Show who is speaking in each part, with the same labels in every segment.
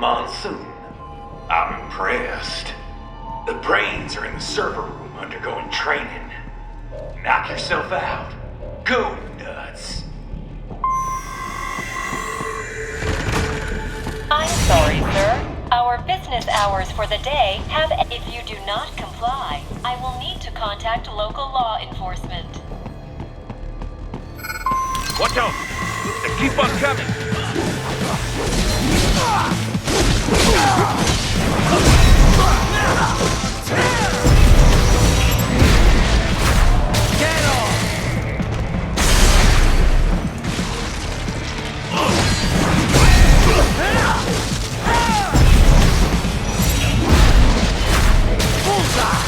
Speaker 1: monsoon. I'm impressed. The brains are in the server room undergoing training. Knock yourself out. Go nuts.
Speaker 2: I'm sorry, sir. Our business hours for the day have... If you do not comply, I will need to contact local law enforcement.
Speaker 3: Watch out! They keep on coming! Get off! Bullseye!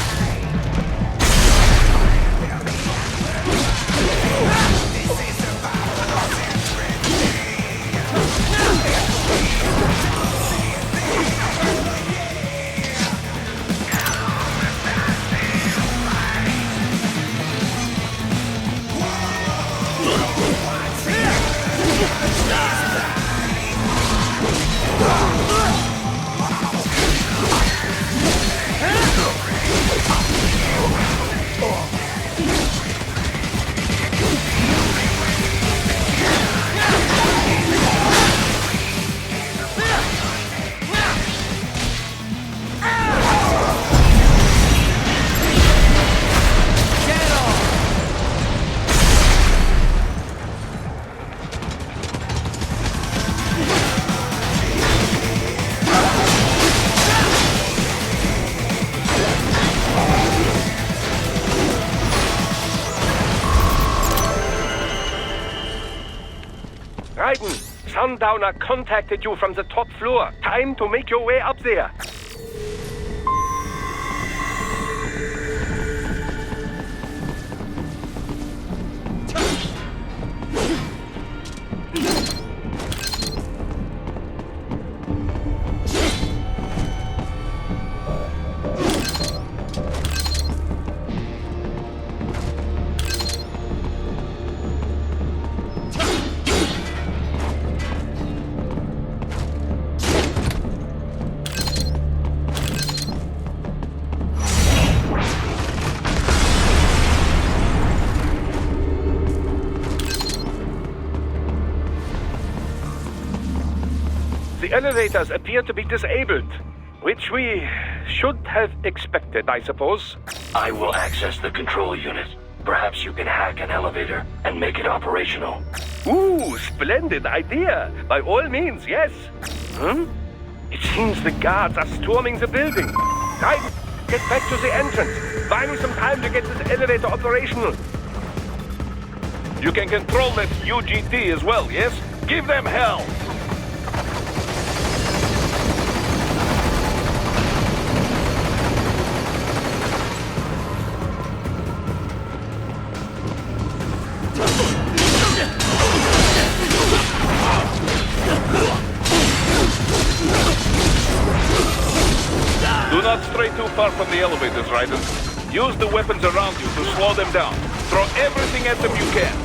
Speaker 3: Sundowner contacted you from the top floor. Time to make your way up there. The elevators appear to be disabled, which we should have expected, I suppose.
Speaker 4: I will access the control unit. Perhaps you can hack an elevator and make it operational.
Speaker 3: Ooh, splendid idea. By all means, yes. It seems the guards are storming the building. Right, get back to the entrance. Buy me some time to get this elevator operational. You can control that UGT as well, yes? Give them hell! Do not stray too far from the elevators, Raiden. Use the weapons around you to slow them down. Throw everything at them you can.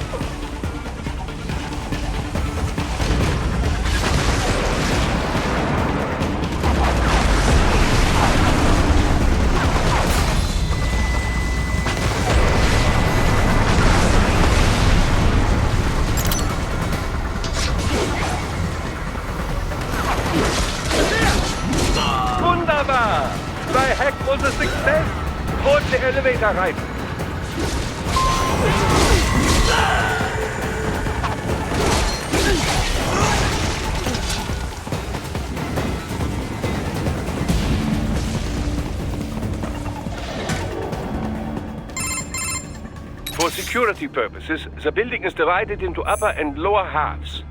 Speaker 3: Wunderbar! Thy hack was a success! Board the elevator rein! For security purposes, the building is divided into upper and lower halves.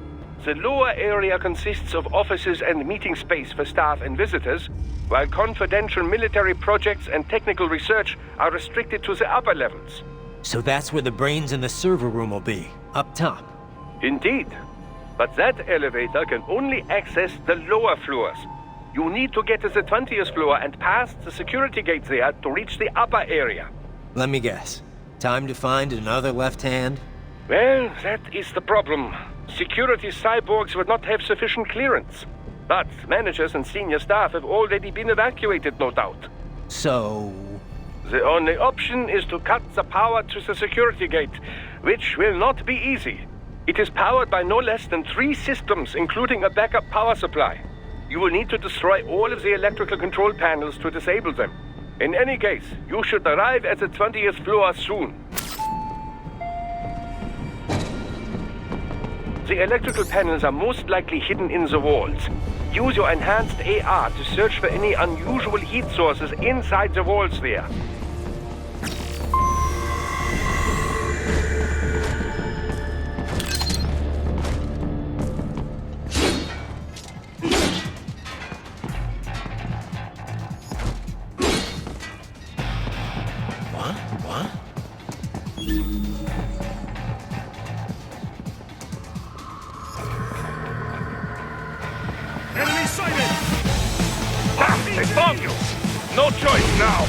Speaker 3: The lower area consists of offices and meeting space for staff and visitors, while confidential military projects and technical research are restricted to the upper levels.
Speaker 5: So that's where the brains in the server room will be, up top.
Speaker 3: Indeed. But that elevator can only access the lower floors. You need to get to the 20th floor and pass the security gates there to reach the upper area.
Speaker 5: Let me guess. Time to find another left hand?
Speaker 3: Well, that is the problem. Security cyborgs would not have sufficient clearance. But managers and senior staff have already been evacuated, no doubt.
Speaker 5: So...
Speaker 3: The only option is to cut the power to the security gate, which will not be easy. It is powered by no less than 3 systems, including a backup power supply. You will need to destroy all of the electrical control panels to disable them. In any case, you should arrive at the 20th floor soon. The electrical panels are most likely hidden in the walls. Use your enhanced AR to search for any unusual heat sources inside the walls there.
Speaker 6: Enemy sighted!
Speaker 3: They found you! No choice now!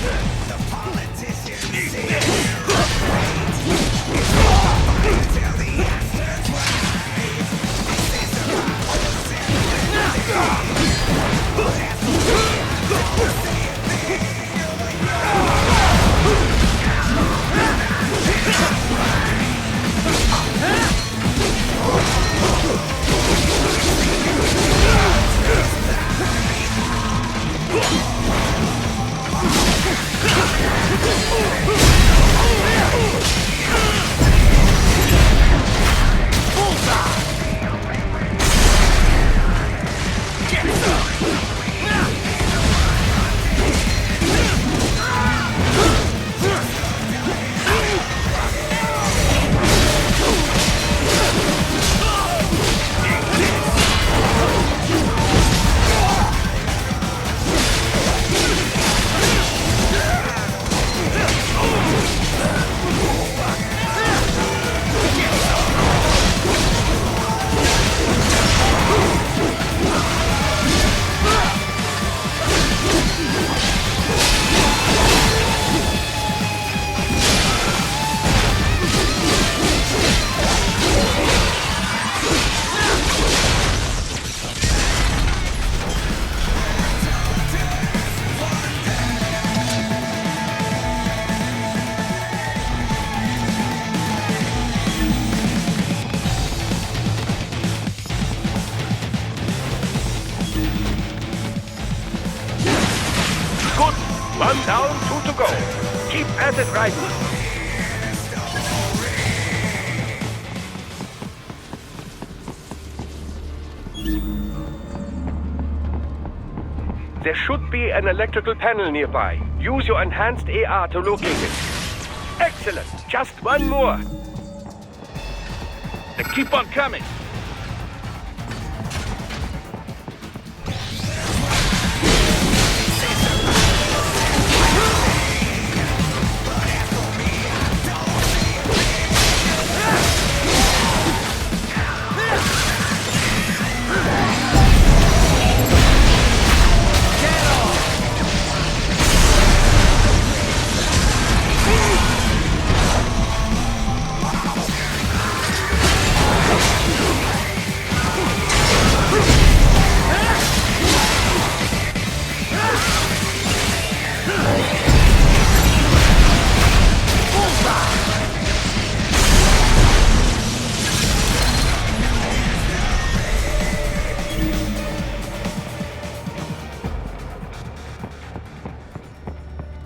Speaker 3: Good. 1 down, 2 to go. Keep at it, Raiden. There should be an electrical panel nearby. Use your enhanced AR to locate it. Excellent. Just 1 more.
Speaker 6: They keep on coming!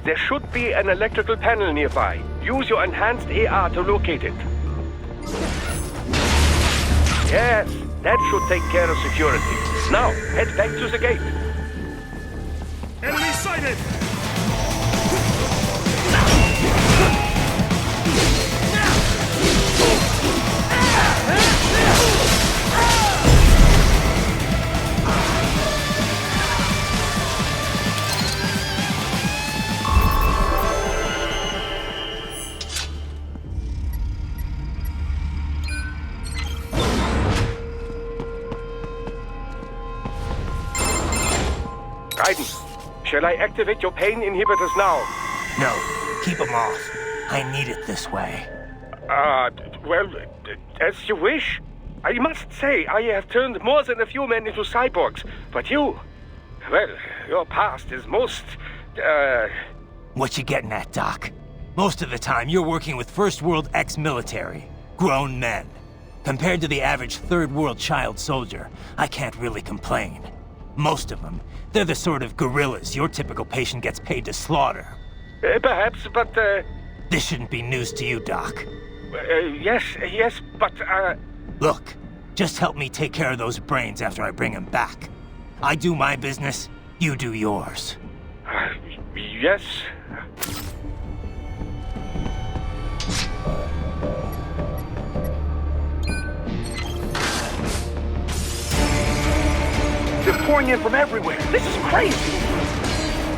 Speaker 3: There should be an electrical panel nearby. Use your enhanced AR to locate it. Yes, that should take care of security. Now, head back to the gate.
Speaker 6: Enemy sighted!
Speaker 3: Raiden, shall I activate your pain inhibitors now?
Speaker 5: No, keep them off. I need it this way.
Speaker 3: Well, as you wish. I must say, I have turned more than a few men into cyborgs, But you, well, your past is most,
Speaker 5: What you getting at, Doc? Most of the time, you're working with First World ex-military. Grown men. Compared to the average Third World child soldier, I can't really complain. Most of them, they're the sort of guerrillas your typical patient gets paid to slaughter.
Speaker 3: Perhaps, but,
Speaker 5: This shouldn't be news to you, Doc.
Speaker 3: yes, but,
Speaker 5: Look, just help me take care of those brains after I bring them back. I do my business, you do yours.
Speaker 3: yes.
Speaker 6: They're pouring in from everywhere. This is crazy.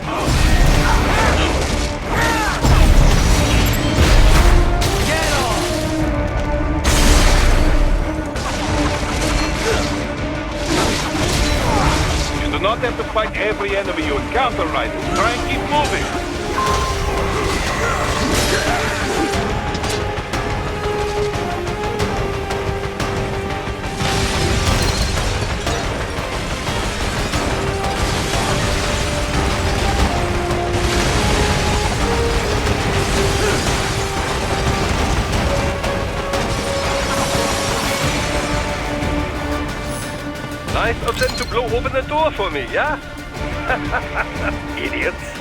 Speaker 3: You do not have to fight every enemy you encounter, right? Try and keep moving. Nice of them to blow open the door for me, yeah? Idiots.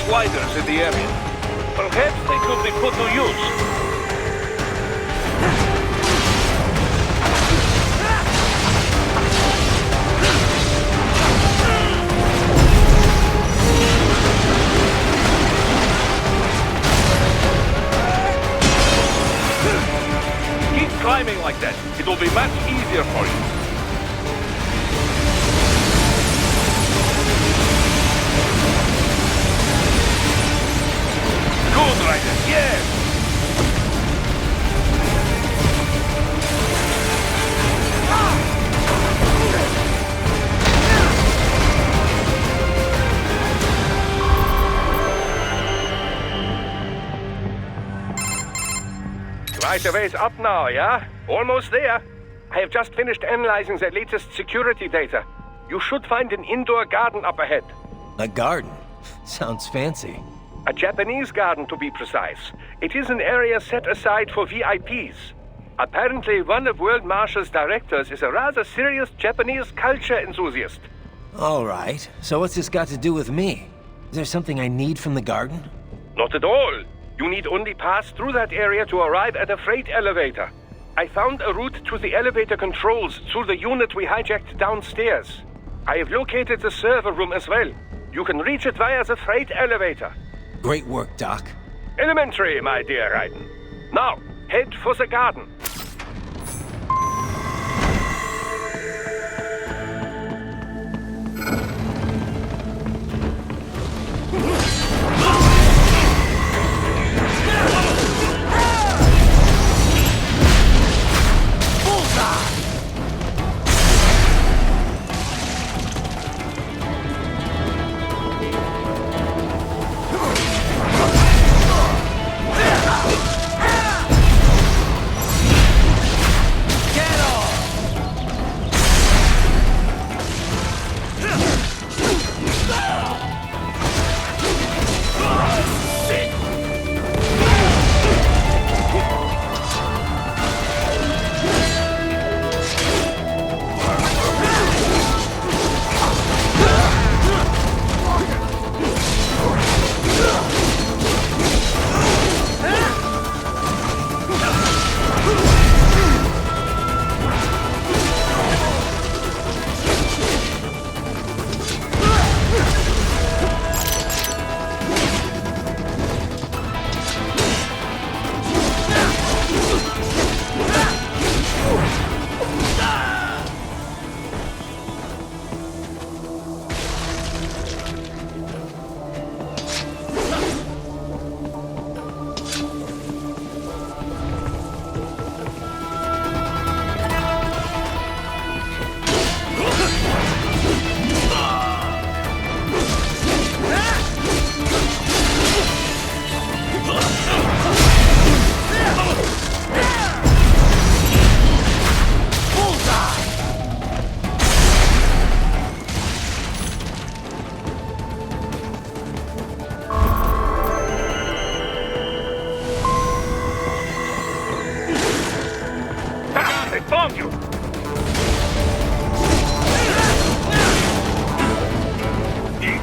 Speaker 3: Sliders in the area. Perhaps they could be put to use. Keep climbing like that. It will be much easier for you. Good, Ryder, yes! Right away's up now, yeah? Almost there. I have just finished analyzing the latest security data. You should find an indoor garden up ahead.
Speaker 5: A garden? Sounds fancy.
Speaker 3: A Japanese garden, to be precise. It is an area set aside for VIPs. Apparently, one of World Marshall's directors is a rather serious Japanese culture enthusiast.
Speaker 5: All right. So what's this got to do with me? Is there something I need from the garden?
Speaker 3: Not at all. You need only pass through that area to arrive at a freight elevator. I found a route to the elevator controls through the unit we hijacked downstairs. I have located the server room as well. You can reach it via the freight elevator.
Speaker 5: Great work, Doc.
Speaker 3: Elementary, my dear Raiden. Now, head for the garden.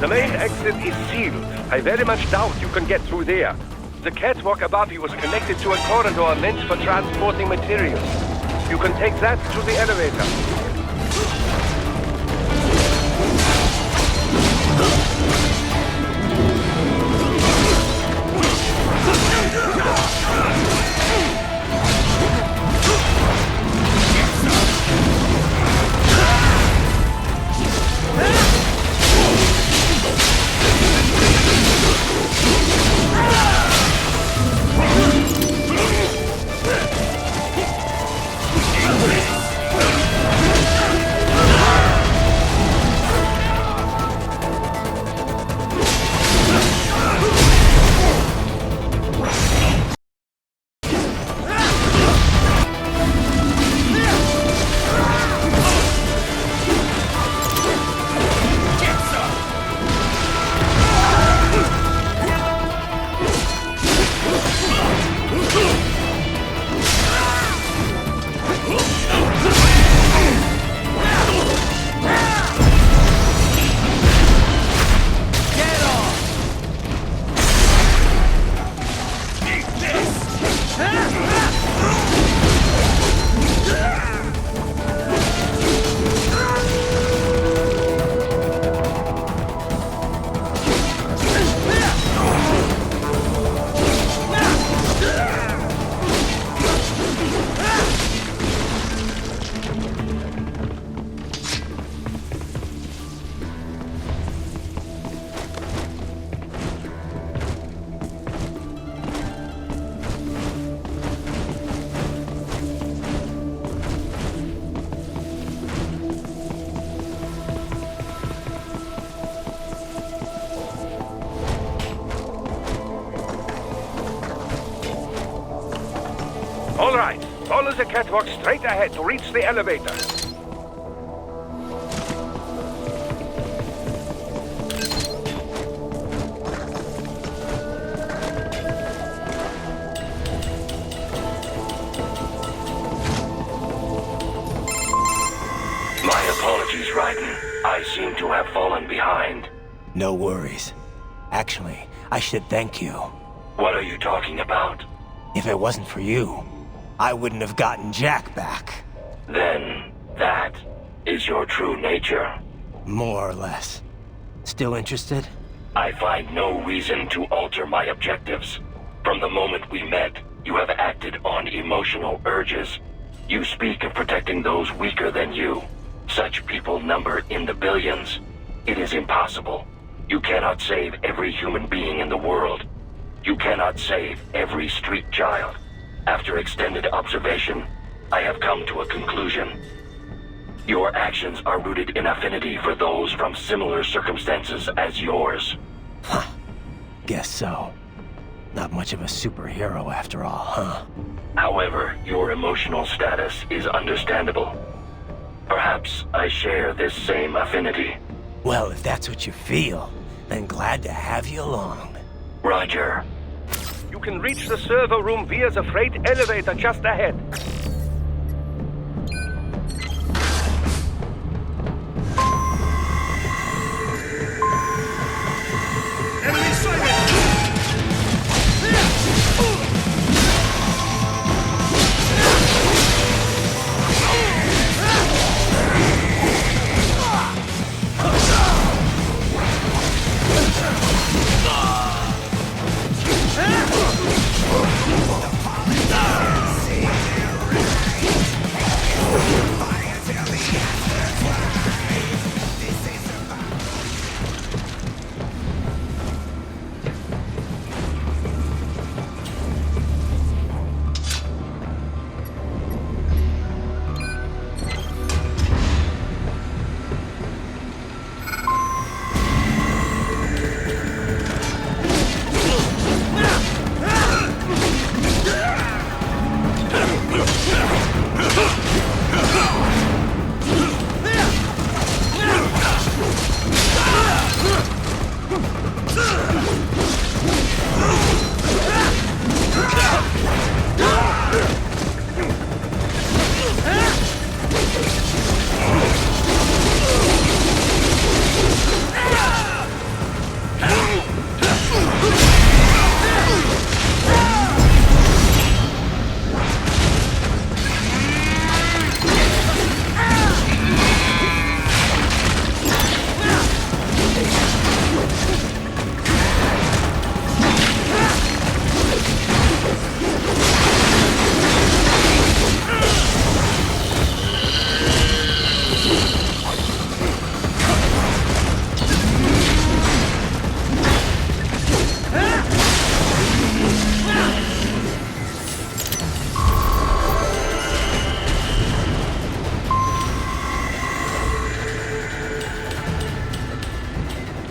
Speaker 3: The main exit is sealed. I very much doubt you can get through there. The catwalk above you is connected to a corridor meant for transporting materials. You can take that to the elevator. All right, follow the catwalk straight ahead to reach the elevator.
Speaker 4: My apologies, Raiden. I seem to have fallen behind.
Speaker 5: No worries. Actually, I should thank you.
Speaker 4: What are you talking about?
Speaker 5: If it wasn't for you, I wouldn't have gotten Jack back.
Speaker 4: Then, that is your true nature.
Speaker 5: More or less. Still interested?
Speaker 4: I find no reason to alter my objectives. From the moment we met, you have acted on emotional urges. You speak of protecting those weaker than you. Such people number in the billions. It is impossible. You cannot save every human being in the world. You cannot save every street child. After extended observation, I have come to a conclusion. Your actions are rooted in affinity for those from similar circumstances as yours.
Speaker 5: Huh. Guess so. Not much of a superhero after all, huh?
Speaker 4: However, your emotional status is understandable. Perhaps I share this same affinity.
Speaker 5: Well, if that's what you feel, then glad to have you along.
Speaker 4: Roger.
Speaker 3: You can reach the server room via the freight elevator just ahead.
Speaker 6: Enemy sighted!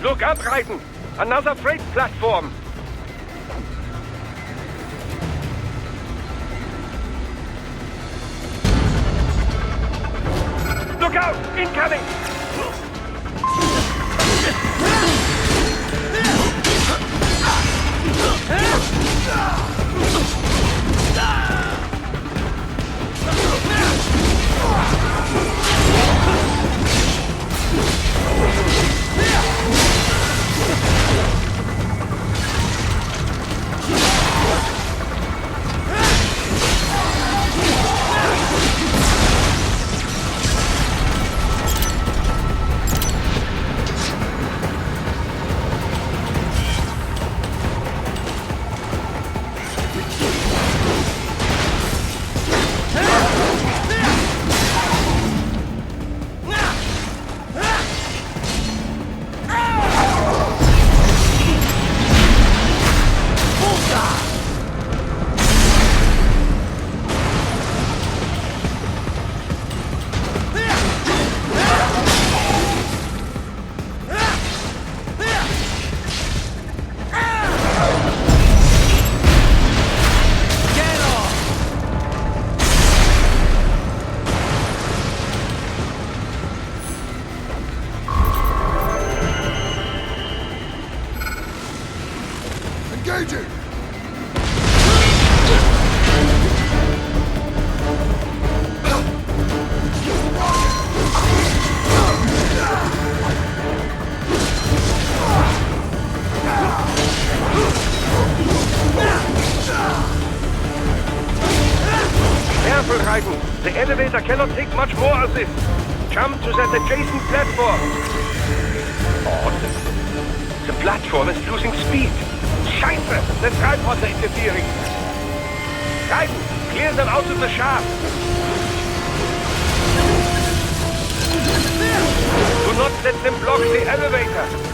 Speaker 3: Look up, Raiden! Another freight platform! Look out! Incoming!
Speaker 6: Engaging!
Speaker 3: Careful, Raiden. The elevator cannot take much more assist. Jump to that adjacent platform. Oh, the platform is losing speed. Scheiße! The tripods are interfering. Raiden, clear them out of the shaft. Do not let them block the elevator.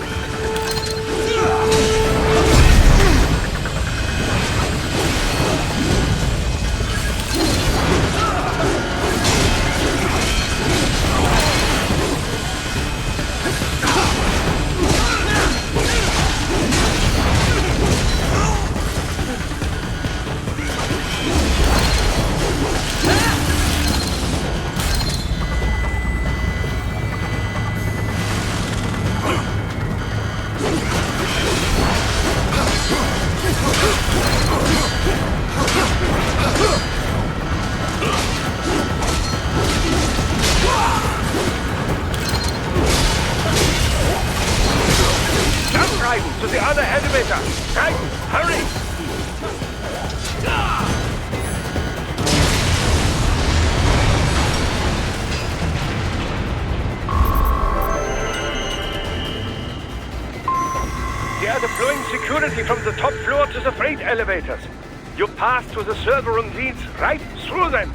Speaker 3: To the other elevator! Raiden, hurry! They are deploying security from the top floor to the freight elevators. Your path to the server room leads right through them.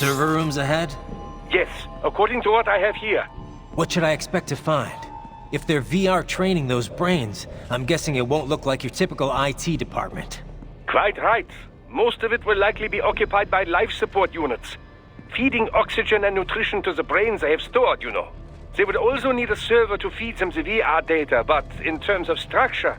Speaker 5: Server rooms ahead?
Speaker 3: Yes, according to what I have here.
Speaker 5: What should I expect to find? If they're VR training those brains, I'm guessing it won't look like your typical IT department.
Speaker 3: Quite right. Most of it will likely be occupied by life support units. Feeding oxygen and nutrition to the brains they have stored, you know. They would also need a server to feed them the VR data, but in terms of structure,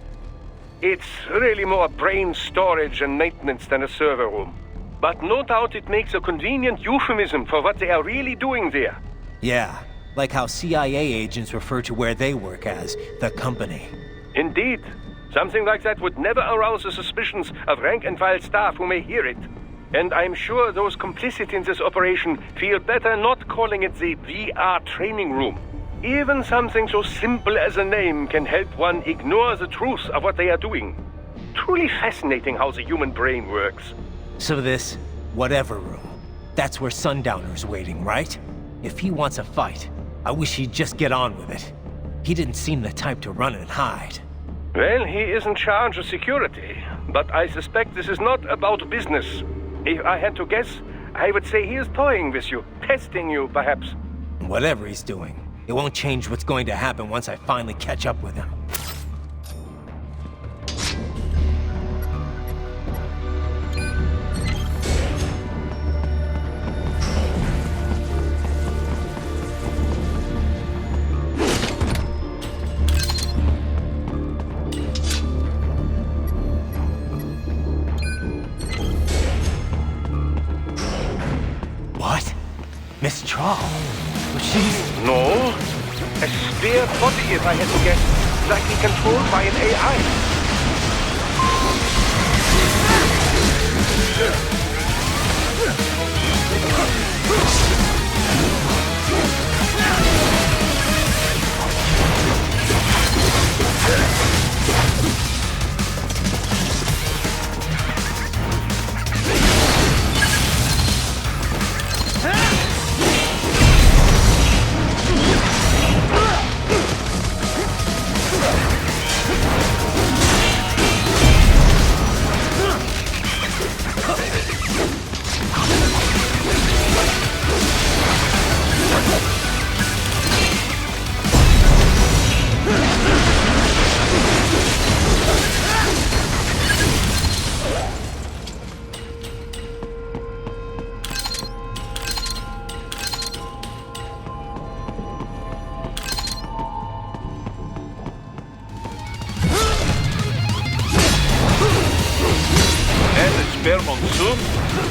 Speaker 3: it's really more brain storage and maintenance than a server room. But no doubt it makes a convenient euphemism for what they are really doing there.
Speaker 5: Yeah, like how CIA agents refer to where they work as the company.
Speaker 3: Indeed. Something like that would never arouse the suspicions of rank-and-file staff who may hear it. And I'm sure those complicit in this operation feel better not calling it the VR training room. Even something so simple as a name can help one ignore the truth of what they are doing. Truly fascinating how the human brain works.
Speaker 5: So this whatever room, that's where Sundowner's waiting, right? If he wants a fight, I wish he'd just get on with it. He didn't seem the type to run and hide.
Speaker 3: Well, he is in charge of security, but I suspect this is not about business. If I had to guess, I would say he is toying with you, testing you, perhaps.
Speaker 5: Whatever he's doing, it won't change what's going to happen once I finally catch up with him. What? Miss Trawl? But she's...
Speaker 3: No. A spare body, if I had to guess. Likely controlled by an AI.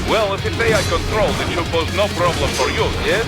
Speaker 7: Well, if it's AI controlled, it should pose no problem for you, yes?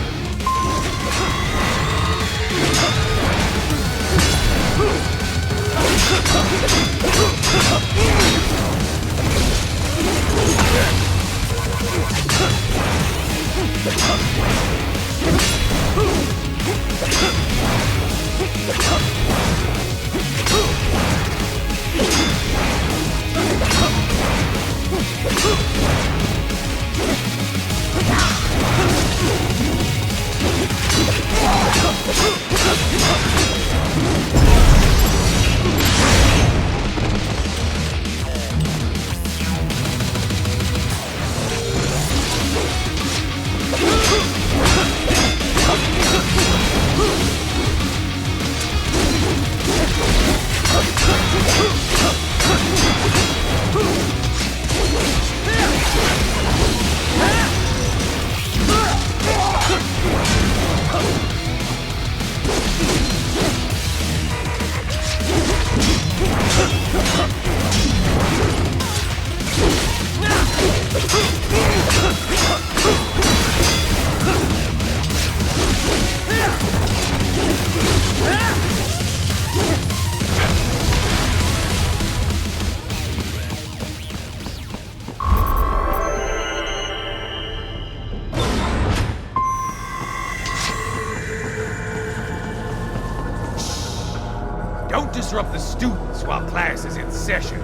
Speaker 1: Don't disrupt the students while class is in session.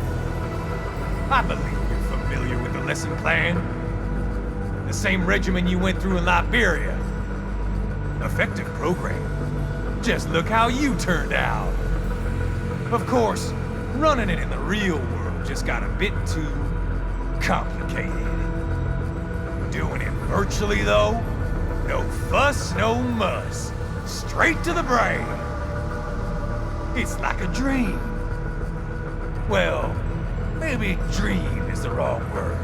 Speaker 1: I believe you're familiar with the lesson plan. The same regimen you went through in Liberia. Effective program. Just look how you turned out. Of course, running it in the real world just got a bit too complicated. Doing it Virtually, though, no fuss, no muss. Straight to the brain. It's like a dream. Well, maybe dream is the wrong word.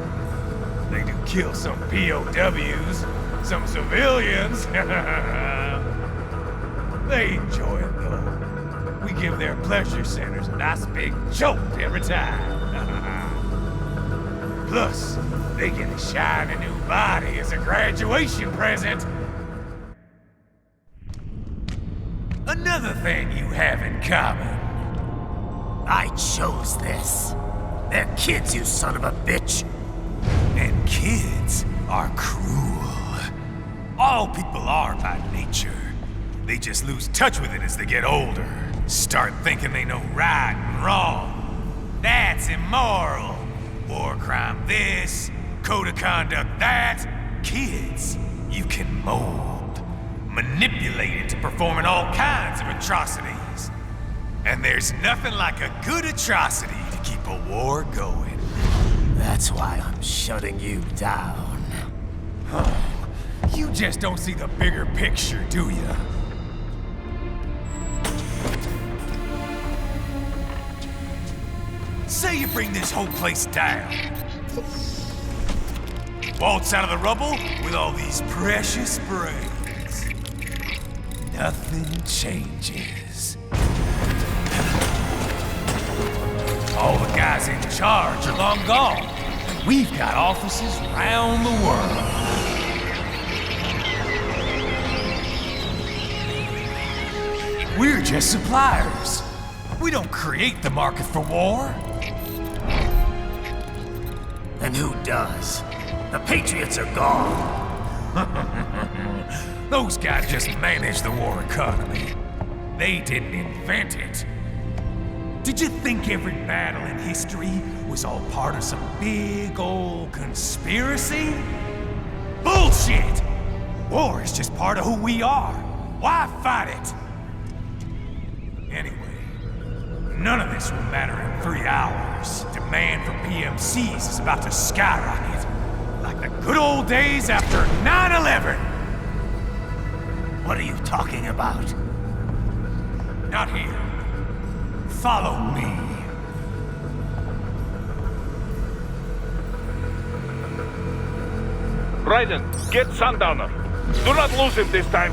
Speaker 1: They do kill some POWs, some civilians. They enjoy it, though. We give their pleasure centers a nice big jolt every time. Plus, they get a shiny new body as a graduation present. Another thing you have in common.
Speaker 5: I chose this. They're kids, you son of a bitch.
Speaker 1: And kids are cruel. All people are by nature. They just lose touch with it as they get older. Start thinking they know right and wrong. That's immoral. War crime this, code of conduct that. Kids, you can mold, manipulate into performing all kinds of atrocities. And there's nothing like a good atrocity to keep a war going.
Speaker 5: That's why I'm shutting you down.
Speaker 1: You just don't see the bigger picture, do you? Say you bring this whole place down. Waltz out of the rubble with all these precious brains. Nothing changes. All the guys in charge are long gone. We've got offices around the world. We're just suppliers. We don't create the market for war.
Speaker 5: And who does? The Patriots are gone.
Speaker 1: Those guys just manage the war economy. They didn't invent it. Did you think every battle in history was all part of some big old conspiracy? Bullshit! War is just part of who we are. Why fight it? Anyway, none of this will matter in 3 hours. Demand for PMCs is about to skyrocket. Like the good old days after 9/11.
Speaker 5: What are you talking about?
Speaker 1: Not here. Follow me.
Speaker 7: Raiden, get Sundowner. Do not lose him this time.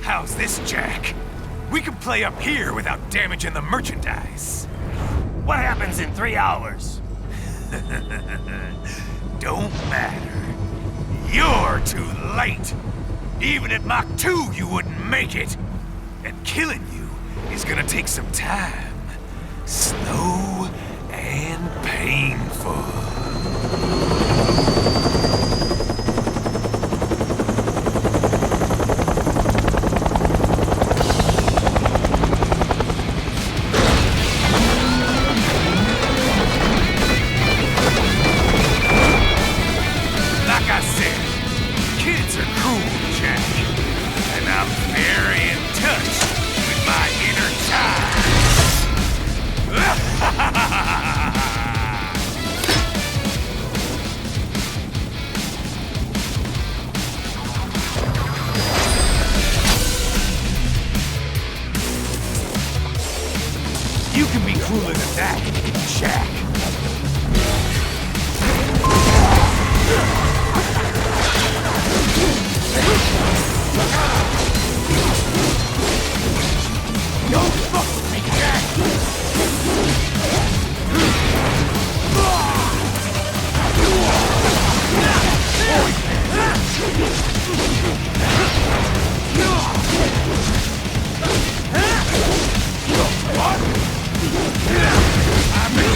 Speaker 1: How's this, Jack? We can play up here without damaging the merchandise.
Speaker 5: What happens in 3 hours?
Speaker 1: Don't matter. You're too late. Even at Mach 2, you wouldn't make it. And killing you is gonna take some time. Slow and painful. You can be crueler than that, Jack. Don't fuck with me, Jack!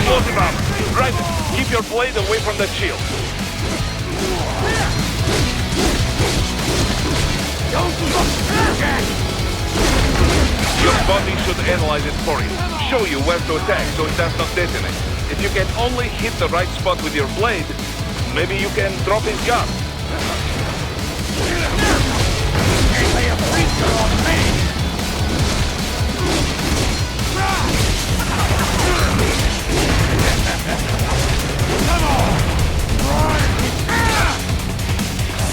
Speaker 7: Explosive armor. Raiden, keep your blade away from that shield. Your body should analyze it for you. Show you where to attack so it does not detonate. If you can only hit the right spot with your blade, maybe you can drop his gun.
Speaker 1: Lay a preacher on me! Come on! Run!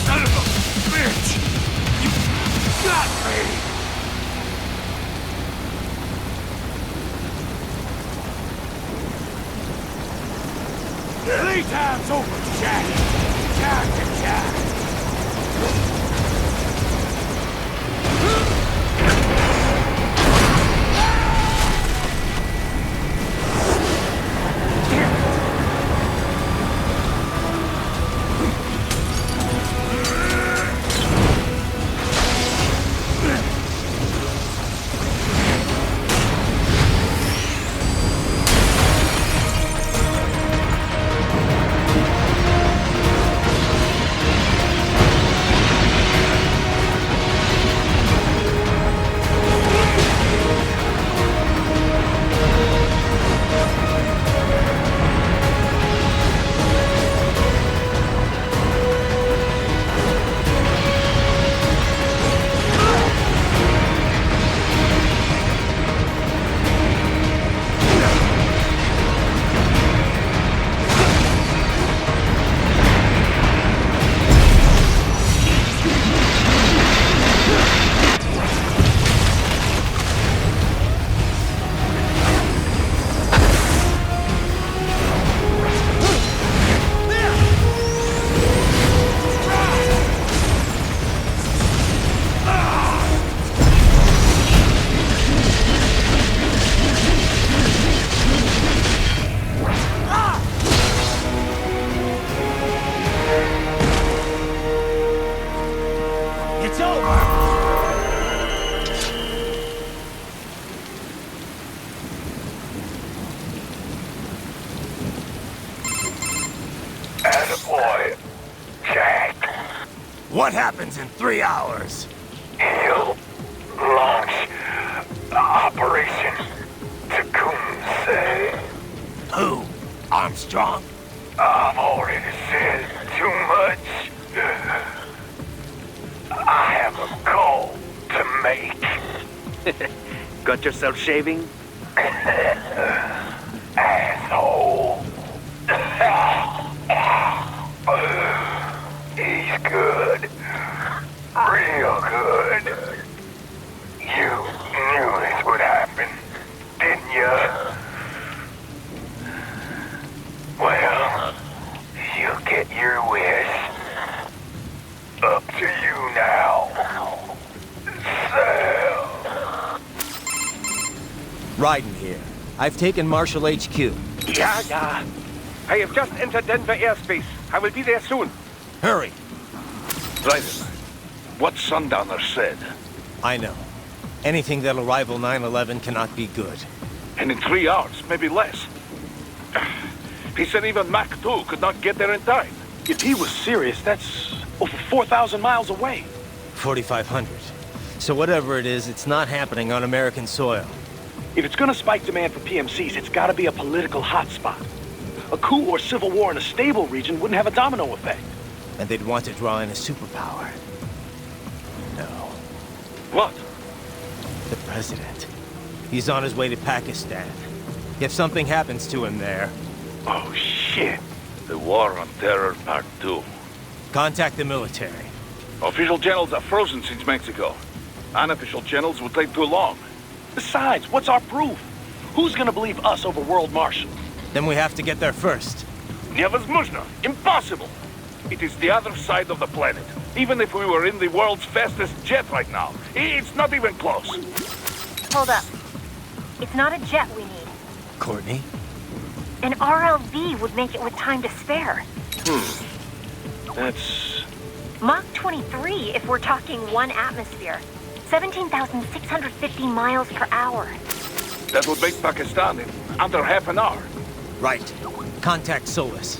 Speaker 1: Son of a bitch! You got me! Playtime's over, Jack! Time to shine!
Speaker 4: Attaboy, Jack.
Speaker 5: What happens in 3 hours?
Speaker 4: He'll launch Operation Tecumseh.
Speaker 5: Who? Armstrong?
Speaker 4: I've already said too much. I have a call to make.
Speaker 3: Got yourself shaving?
Speaker 4: Asshole. He's good. Real good. You knew this would happen, didn't you? Well, you'll get your wish. Up to you now. Sam.
Speaker 5: Raiden here. I've taken Marshall HQ.
Speaker 3: Yeah. I have just entered Denver airspace. I will be there soon.
Speaker 5: Hurry.
Speaker 7: Raiden, what Sundowner said.
Speaker 5: I know. Anything that'll rival 9/11 cannot be good.
Speaker 7: And in 3 hours, maybe less. He said even Mach 2 could not get there in time.
Speaker 8: If he was serious, that's over 4,000 miles away.
Speaker 5: 4,500. So whatever it is, it's not happening on American soil.
Speaker 8: If it's gonna spike demand for PMCs, it's gotta be a political hotspot. A coup or civil war in a stable region wouldn't have a domino effect.
Speaker 5: And they'd want to draw in a superpower. No.
Speaker 7: What?
Speaker 5: The president. He's on his way to Pakistan. If something happens to him there...
Speaker 7: Oh, shit. The War on Terror Part 2.
Speaker 5: Contact the military.
Speaker 7: Official channels are frozen since Mexico. Unofficial channels will take too long.
Speaker 8: Besides, what's our proof? Who's gonna believe us over World Marshal?
Speaker 5: Then we have to get there first.
Speaker 7: Невозможно. Impossible. It is the other side of the planet. Even if we were in the world's fastest jet right now, it's not even close.
Speaker 2: Hold up. It's not a jet we need.
Speaker 5: Courtney?
Speaker 2: An RLV would make it with time to spare.
Speaker 8: That's...
Speaker 2: Mach 23 if we're talking 1 atmosphere. 17,650 miles per hour.
Speaker 7: That would make Pakistan in under half an hour.
Speaker 5: Right. Contact Solus.